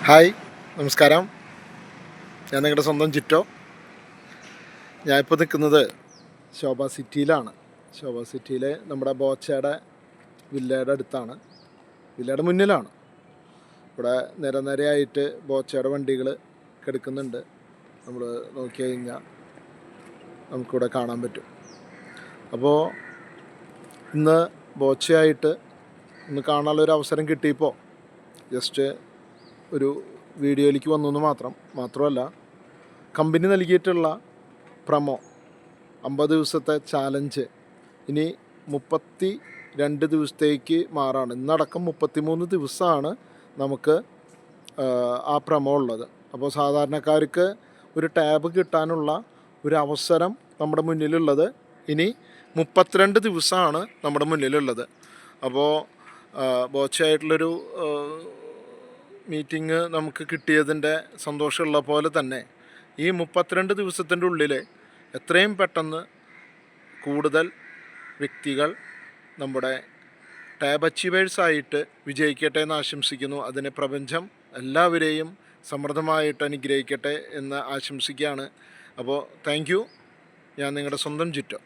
Hi, നമസ്കാരം. ഞാൻ നിങ്ങളുടെ സ്വന്തം ജിറ്റോ. ഞാനിപ്പോൾ നിൽക്കുന്നത് ശോഭ സിറ്റിയിലാണ്. ശോഭ സിറ്റിയിൽ നമ്മുടെ ബോച്ചയുടെ വില്ലയുടെ അടുത്താണ്, വില്ലയുടെ മുന്നിലാണ്. ഇവിടെ നിരനിരയായിട്ട് ബോച്ചയുടെ വണ്ടികൾ കിടക്കുന്നുണ്ട്. നമ്മൾ നോക്കി കഴിഞ്ഞാൽ നമുക്കിവിടെ കാണാൻ പറ്റും. അപ്പോൾ ഇന്ന് ബോച്ചയായിട്ട് ഒന്ന് കാണാനുള്ളൊരു അവസരം കിട്ടിയപ്പോൾ ജസ്റ്റ് ഒരു വീഡിയോയിലേക്ക് വന്നു എന്ന് മാത്രമല്ല, കമ്പനി നൽകിയിട്ടുള്ള പ്രമോ 50 ദിവസത്തെ ചാലഞ്ച് ഇനി 32 ദിവസത്തേക്ക് മാറാണ്. ഇന്നടക്കം 33 ദിവസമാണ് നമുക്ക് ആ പ്രമോ ഉള്ളത്. അപ്പോൾ സാധാരണക്കാർക്ക് ഒരു ടാബ് കിട്ടാനുള്ള ഒരു അവസരം നമ്മുടെ മുന്നിലുള്ളത് ഇനി 32 ദിവസമാണ് നമ്മുടെ മുന്നിലുള്ളത്. അപ്പോൾ ബോച്ചയായിട്ടുള്ളൊരു മീറ്റിംഗ് നമുക്ക് കിട്ടിയതിൻ്റെ സന്തോഷമുള്ള പോലെ തന്നെ ഈ 32 ദിവസത്തിൻ്റെ ഉള്ളിൽ എത്രയും പെട്ടെന്ന് കൂടുതൽ വ്യക്തികൾ നമ്മുടെ ടാബ് അച്ചീവേഴ്സായിട്ട് വിജയിക്കട്ടെ എന്ന് ആശംസിക്കുന്നു. അതിന് പ്രപഞ്ചം എല്ലാവരെയും സമൃദ്ധമായിട്ട് അനുഗ്രഹിക്കട്ടെ എന്ന് ആശംസിക്കുകയാണ്. അപ്പോൾ താങ്ക് യു. ഞാൻ നിങ്ങളുടെ സ്വന്തം ജിറ്റോ.